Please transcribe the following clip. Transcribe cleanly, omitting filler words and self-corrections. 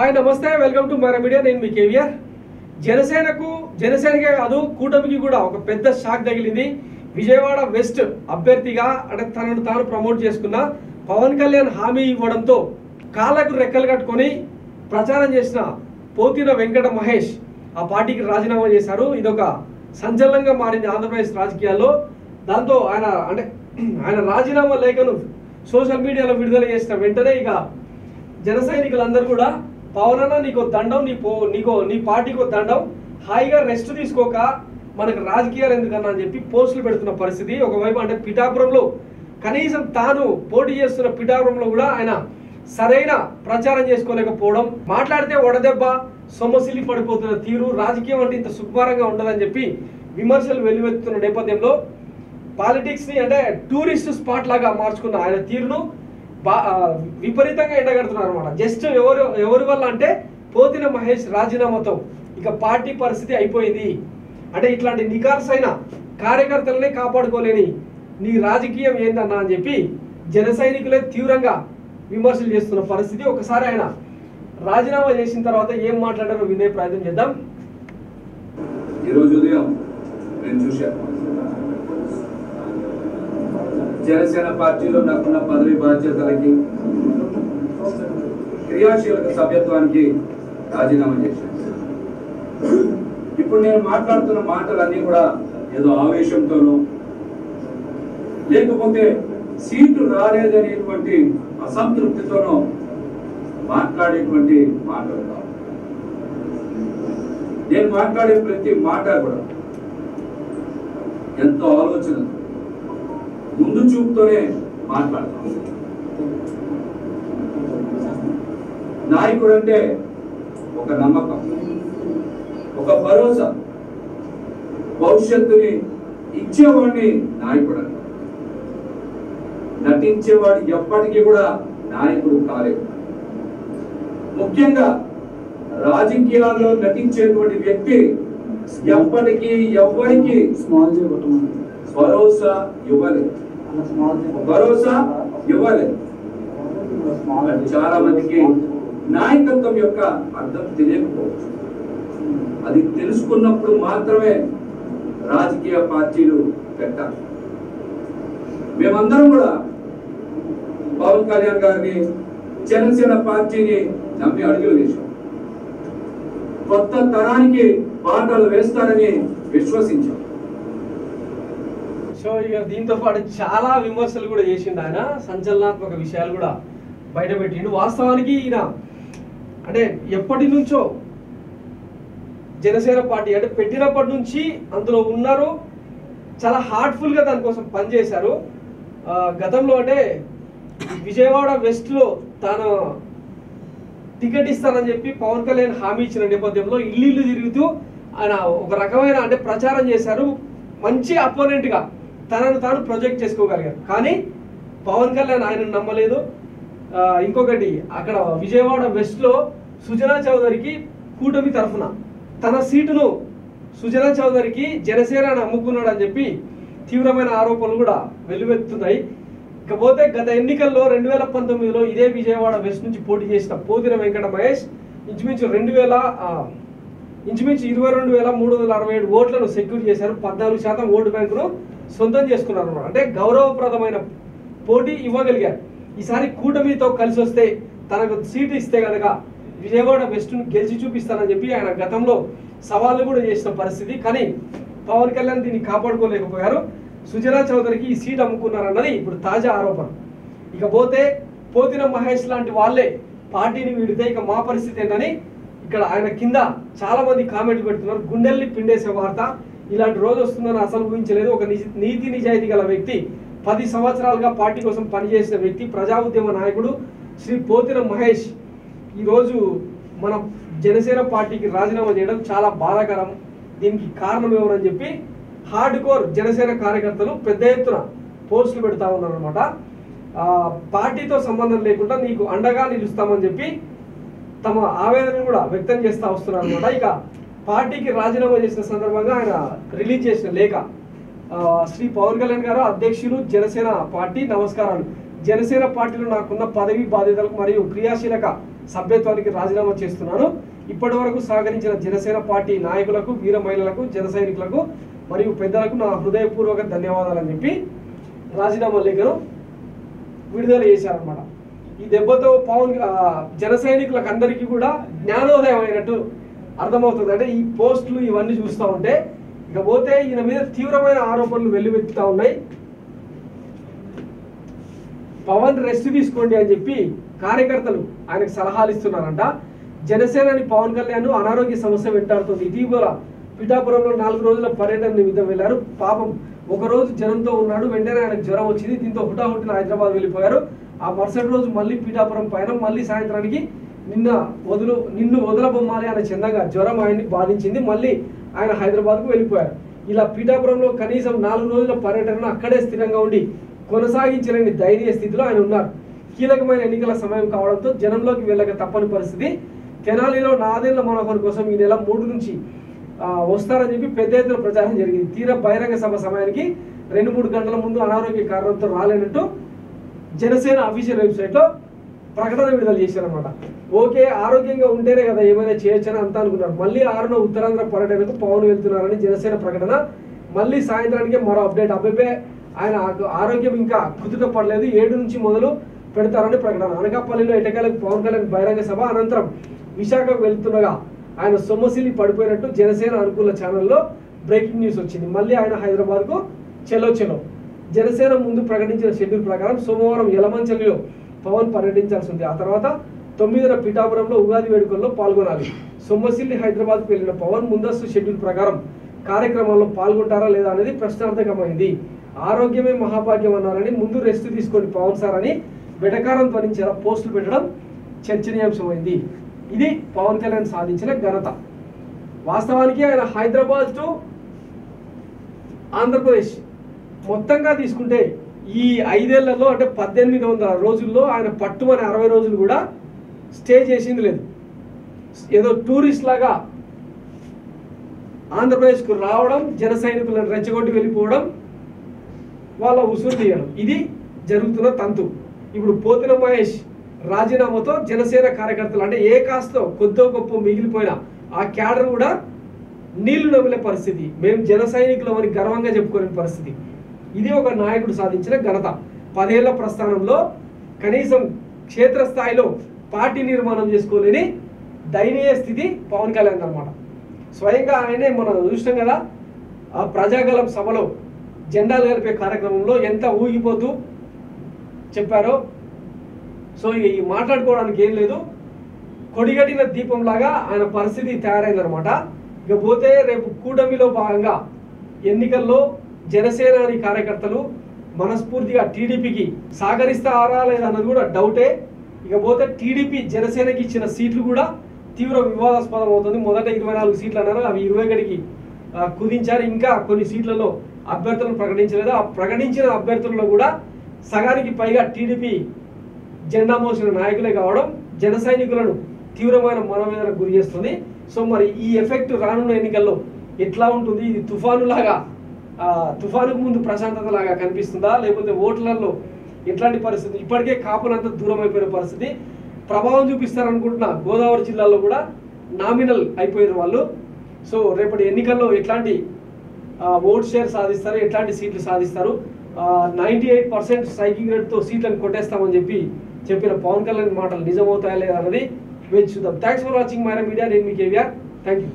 Hi నమస్తే welcome to my media. నేను మీ కేవీఆర్. జనసేనకే కాదు కూటమికి కూడా ఒక పెద్ద షాక్ తగిలింది. విజయవాడ వెస్ట్ అభ్యర్థిగా అంటే తనను తాను ప్రమోట్ చేసుకున్న పవన్ కళ్యాణ్ హామీ ఇవ్వడంతో కాళ్ళకు రెక్కలు కట్టుకొని ప్రచారం చేసిన పోతిన వెంకట మహేష్ ఆ పార్టీకి రాజీనామా చేశారు. ఇదొక సంచలనంగా మారింది ఆంధ్రప్రదేశ్ రాజకీయాల్లో. దాంతో ఆయన రాజీనామా లేఖను సోషల్ మీడియాలో విడుదల చేసిన వెంటనే ఇక జన సైనికులందరూ కూడా పవన్ అన్న నీకో దండం, నీ పార్టీకో దండం, హాయిగా రెస్ట్ తీసుకోక మనకు రాజకీయాలు ఎందుకన్నా అని చెప్పి పోస్టులు పెడుతున్న పరిస్థితి. ఒకవైపు అంటే పిఠాపురంలో కనీసం తాను పోటీ చేస్తున్న పిఠాపురంలో కూడా ఆయన సరైన ప్రచారం చేసుకోలేకపోవడం, మాట్లాడితే వడదెబ్బ సొమ్మసిల్లి పడిపోతున్న తీరు, రాజకీయం అంటే ఇంత సుకుమారంగా ఉండదని చెప్పి విమర్శలు వెల్లువెత్తుతున్న నేపథ్యంలో పాలిటిక్స్ని అంటే టూరిస్ట్ స్పాట్ లాగా మార్చుకున్న ఆయన తీరును విపరీతంగా ఎండగడుతున్నారు అనమాట. జస్ట్ ఎవరి వల్ల అంటే పోతిన మహేష్ రాజీనామాతో ఇక పార్టీ పరిస్థితి అయిపోయింది. అంటే ఇట్లాంటి నికార్సైన కార్యకర్తలనే కాపాడుకోలేని నీ రాజకీయం ఏందన్నా అని చెప్పి జన సైనికులే తీవ్రంగా విమర్శలు చేస్తున్న పరిస్థితి. ఒకసారి ఆయన రాజీనామా చేసిన తర్వాత ఏం మాట్లాడారో వినే ప్రయత్నం చేద్దాం. ఈరోజు ఉదయం నేను చూశాను, జనసేన పార్టీలో నాకున్న పదవి బాధ్యతలకి క్రియాశీలక సభ్యత్వానికి రాజీనామా చేశాను. ఇప్పుడు నేను మాట్లాడుతున్న మాటలన్నీ కూడా ఏదో ఆవేశంతోనో లేకపోతే సీటు రాలేదనేటువంటి అసంతృప్తితోనో మాట్లాడేటువంటి మాటలు కావు. నేను మాట్లాడే ప్రతి మాట కూడా ఎంతో ఆలోచన ముందు చూపుతోనే మాట్లాడతాం. నాయకుడు అంటే ఒక నమ్మకం, ఒక భరోసా, భవిష్యత్తుని ఇచ్చేవాడిని నాయకుడు అంటారు. నటించేవాడు ఎప్పటికీ కూడా నాయకుడు కాలేదు. ముఖ్యంగా రాజకీయాల్లో నటించేటువంటి వ్యక్తి ఎప్పటికీ ఎవరికి భరోసా ఇవ్వలేదు. చాలా మందికి నాయకత్వం యొక్క అర్థం తెలియకపోవచ్చు. అది తెలుసుకున్నప్పుడు మాత్రమే రాజకీయ పార్టీలు పెట్టాలి. మేమందరం కూడా పవన్ కళ్యాణ్ గారిని, జనసేన పార్టీని నమ్మి అడుగులు వేశాం. కొత్త తరానికి బాటలు వేస్తారని విశ్వసించాం. సో ఇక దీంతో పాటు చాలా విమర్శలు కూడా చేసిండు ఆయన. సంచలనాత్మక విషయాలు కూడా బయటపెట్టిండు. వాస్తవానికి ఈయన అంటే ఎప్పటి నుంచో జనసేన పార్టీ అంటే పెట్టినప్పటి నుంచి అందులో ఉన్నారు. చాలా హార్ట్ఫుల్గా దానికోసం పనిచేశారు. గతంలో అంటే విజయవాడ వెస్ట్లో తాను టికెట్ ఇస్తానని చెప్పి పవన్ కళ్యాణ్ హామీ ఇచ్చిన నేపథ్యంలో ఇల్లు తిరుగుతూ ఆయన ఒక రకమైన అంటే ప్రచారం చేశారు. మంచి అపోనెంట్గా తనను తాను ప్రొజెక్ట్ చేసుకోగలిగారు. కానీ పవన్ కళ్యాణ్ ఆయన నమ్మలేదు. ఇంకొకటి అక్కడ విజయవాడ వెస్ట్లో సుజనా చౌదరికి కూటమి తరఫున తన సీటును సుజనా చౌదరికి జనసేన అమ్ముకున్నాడు అని చెప్పి తీవ్రమైన ఆరోపణలు కూడా వెల్లువెత్తున్నాయి. ఇకపోతే గత ఎన్నికల్లో 2019లో ఇదే విజయవాడ వెస్ట్ నుంచి పోటీ చేసిన పోతిన వెంకట మహేష్ ఇంచుమించు 22,367 ఓట్లను సెక్యూర్ చేశారు. 14% ఓటు బ్యాంకును సొంతం చేసుకున్నారు అన్నమాట. అంటే గౌరవప్రదమైన పోటీ ఇవ్వగలిగారు. ఈసారి కూటమితో కలిసి వస్తే తనకు సీటు ఇస్తే కనుక విజయవాడ వెస్ట్ను గెలిచి చూపిస్తానని చెప్పి ఆయన గతంలో సవాళ్ళు కూడా చేసిన పరిస్థితి. కానీ పవన్ కళ్యాణ్ దీన్ని కాపాడుకోలేకపోయారు. సుజనా చౌదరికి ఈ సీట్ అమ్ముకున్నారన్నది ఇప్పుడు తాజా ఆరోపణ. ఇకపోతే పోతిన మహేష్ లాంటి వాళ్ళే పార్టీని వీడితే ఇక మా పరిస్థితి ఏంటని ఇక్కడ ఆయన కింద చాలా మంది కామెంట్లు పెడుతున్నారు. గుండెల్ని పిండేసే వార్త, ఇలాంటి రోజు వస్తుందని అసలు ఊహించలేదు. ఒక నీతి నిజాయితీ గల వ్యక్తి, 10 సంవత్సరాలుగా పార్టీ కోసం పనిచేసిన వ్యక్తి, ప్రజా ఉద్యమ నాయకుడు శ్రీ పోతిన మహేష్ ఈరోజు మన జనసేన పార్టీకి రాజీనామా చేయడం చాలా బాధాకరం. దీనికి కారణం ఏమని చెప్పి హార్డ్ కోర్ జనసేన కార్యకర్తలు పెద్ద ఎత్తున పోస్టులు పెడతా ఉన్నారు అనమాట. పార్టీతో సంబంధం లేకుండా నీకు అండగా నిలుస్తామని చెప్పి తమ ఆవేదనను కూడా వ్యక్తం చేస్తూ వస్తున్నారు అనమాట. ఇక పార్టీకి రాజీనామా చేసిన సందర్భంగా ఆయన రిలీజ్ చేసిన లేఖ, శ్రీ పవన్ కళ్యాణ్ గారు అధ్యక్షులు జనసేన పార్టీ, నమస్కారాలు. జనసేన పార్టీలో నాకున్న పదవి బాధ్యతలకు మరియు క్రియాశీలక సభ్యత్వానికి రాజీనామా చేస్తున్నాను. ఇప్పటి వరకు సహకరించిన జనసేన పార్టీ నాయకులకు, వీర మహిళలకు, జన సైనికులకు మరియు పెద్దలకు నా హృదయపూర్వక ధన్యవాదాలని చెప్పి రాజీనామా లేఖను విడుదల చేశారనమాట. ఈ దెబ్బతో జన సైనికులకు అందరికీ కూడా జ్ఞానోదయం అయినట్టు అర్థమవుతుంది. అంటే ఈ పోస్టులు ఇవన్నీ చూస్తూ ఉంటే ఇకపోతే ఈయన మీద తీవ్రమైన ఆరోపణలు వెల్లువెత్తుతా ఉన్నాయి. పవన్ రెస్ట్ తీసుకోండి అని చెప్పి కార్యకర్తలు ఆయనకు సలహాలు ఇస్తున్నారంట. జనసేనని పవన్ కళ్యాణ్ అనారోగ్య సమస్య వెంటాడుతుంది. ఇటీవల పిఠాపురంలో 4 రోజుల పర్యటన నిమిత్తం వెళ్లారు. పాపం ఒకరోజు జనంతో ఉన్నాడు, వెంటనే ఆయనకు జ్వరం వచ్చింది. దీంతో హుటాహుటిన హైదరాబాద్ వెళ్ళిపోయారు. ఆ మరుసటి రోజు మళ్ళీ పిఠాపురం పైన మళ్ళీ సాయంత్రానికి నిన్ను వదలబొమ్మాలి అనే చందంగా జ్వరం ఆయన్ని బాధించింది. మళ్ళీ ఆయన హైదరాబాద్కు వెళ్ళిపోయారు. ఇలా పిఠాపురంలో కనీసం 4 రోజుల పర్యటనను అక్కడే స్థిరంగా ఉండి కొనసాగించలేని దైర్య స్థితిలో ఆయన ఉన్నారు. కీలకమైన ఎన్నికల సమయం కావడంతో జనంలోకి వెళ్ళక తప్పని పరిస్థితి. తెనాలిలో 4 ఏళ్ల మనోహర్ కోసం ఈ నెల 3 నుంచి వస్తారని చెప్పి పెద్ద ఎత్తున ప్రచారం జరిగింది. తీరా బహిరంగ సభ సమయానికి 2-3 గంటల ముందు అనారోగ్య కారణంతో రాలేనట్టు జనసేన అఫీషియల్ వెబ్సైట్లో ప్రకటన విడుదల చేశారనమాట. ఓకే, ఆరోగ్యంగా ఉంటేనే కదా ఏమైనా చేయొచ్చని అంతా అనుకున్నారు. మళ్ళీ 6న ఉత్తరాంధ్ర పర్యటనకు పవన్ వెళ్తున్నారని జనసేన ప్రకటన. మళ్ళీ సాయంత్రానికి మరో అప్డేట్. అబ్బాయి ఆయన ఆరోగ్యం ఇంకా కుదుట పడలేదు, 7 నుంచి మొదలు పెడతారని ప్రకటన. అనకాపల్లిలో ఎటకేలకు పవన్ కళ్యాణ్ బహిరంగ సభ అనంతరం విశాఖకు వెళ్తుండగా ఆయన సొమ్మసిల్లి పడిపోయినట్టు జనసేన అనుకూల ఛానల్లో బ్రేకింగ్ న్యూస్ వచ్చింది. మళ్ళీ ఆయన హైదరాబాద్కు చెలో. జనసేన ముందు ప్రకటించిన షెడ్యూల్ ప్రకారం సోమవారం యలమంచలిలో పవన్ పర్యటించాల్సి ఉంది. ఆ తర్వాత 9న పిఠాపురంలో ఉగాది వేడుకల్లో పాల్గొనాలి. సొమ్మసిల్లి హైదరాబాద్కు వెళ్లిన పవన్ ముందస్తు షెడ్యూల్ ప్రకారం కార్యక్రమాల్లో పాల్గొంటారా లేదా అనేది ప్రశ్నార్థకమైంది. ఆరోగ్యమే మహాభాగ్యం అన్నారని, ముందు రెస్ట్ తీసుకోండి పవన్ సార్ అని వెటకారం ధ్వనించేలా పోస్టులు పెట్టడం చర్చనీయాంశమైంది. ఇది పవన్ కళ్యాణ్ సాధించిన ఘనత. వాస్తవానికి ఆయన హైదరాబాద్ టు ఆంధ్రప్రదేశ్ మొత్తంగా తీసుకుంటే ఈ 5 ఏళ్లలో అంటే 1800 రోజుల్లో ఆయన పట్టుమని 60 రోజులు కూడా స్టే చేసింది లేదు. ఏదో టూరిస్ట్ లాగా ఆంధ్రప్రదేశ్కు రావడం, జన సైనికులను రెచ్చగొట్టి వెళ్ళిపోవడం, వాళ్ళ ఉసురు తీయడం, ఇది జరుగుతున్న తంతు. ఇప్పుడు పోతిన మహేష్ రాజీనామాతో జనసేన కార్యకర్తలు అంటే ఏ కాస్తో కొద్దో గొప్ప మిగిలిపోయిన ఆ క్యాడర్ కూడా నీళ్లు నమిలే పరిస్థితి. మేము జన సైనికులు అని గర్వంగా చెప్పుకునే పరిస్థితి. ఇది ఒక నాయకుడు సాధించిన ఘనత. 10 ఏళ్ల ప్రస్థానంలో కనీసం క్షేత్రస్థాయిలో పార్టీ నిర్మాణం చేసుకోలేని దయనీయ స్థితి పవన్ కళ్యాణ్ అనమాట. స్వయంగా ఆయనే మనం చూసినాం కదా, ఆ ప్రజాగలం సభలో జెండాలు కలిపే కార్యక్రమంలో ఎంత ఊగిపోతూ చెప్పారో. సో ఈ మాట్లాడుకోవడానికి ఏం లేదు, కొడిగట్టిన దీపంలాగా ఆయన పరిస్థితి తయారైందనమాట. ఇకపోతే రేపు కూటమిలో భాగంగా ఎన్నికల్లో జనసేనాని కార్యకర్తలు మనస్ఫూర్తిగా టీడీపీకి సహకరిస్తారా లేదా అన్నది కూడా డౌటే. ఇకపోతే టీడీపీ జనసేనకి ఇచ్చిన సీట్లు కూడా తీవ్ర వివాదాస్పదం అవుతుంది. మొదట 24 సీట్లు అన్నారు, అవి 21కి కుదించారు. ఇంకా కొన్ని సీట్లలో అభ్యర్థులను ప్రకటించలేదు. ఆ ప్రకటించిన అభ్యర్థులలో కూడా సగానికి పైగా టీడీపీ జెండా మోసిన నాయకులే కావడం జన సైనికులను తీవ్రమైన మనోవేదనకు గురి చేస్తుంది. సో మరి ఈ ఎఫెక్ట్ రానున్న ఎన్నికల్లో ఎట్లా ఉంటుంది? ఇది తుఫానుకు ముందు ప్రశాంతత లాగా కనిపిస్తుందా, లేకపోతే ఓట్లలో ఎట్లాంటి పరిస్థితి? ఇప్పటికే కాపులంతా దూరం అయిపోయిన పరిస్థితి. ప్రభావం చూపిస్తారనుకుంటున్నా గోదావరి జిల్లాలో కూడా నామినల్ అయిపోయిన వాళ్ళు. సో రేపటి ఎన్నికల్లో ఎట్లాంటి ఓట్ షేర్ సాధిస్తారు, ఎట్లాంటి సీట్లు సాధిస్తారు? 98% స్ట్రైకింగ్ రేట్తో సీట్లను కొట్టేస్తామని చెప్పిన పవన్ కళ్యాణ్ మాటలు నిజమవుతాయా లేదా అన్నది వేచి చూద్దాం. Thanks for watching Myra Media. నేను మీ కేవీఆర్. Thank you.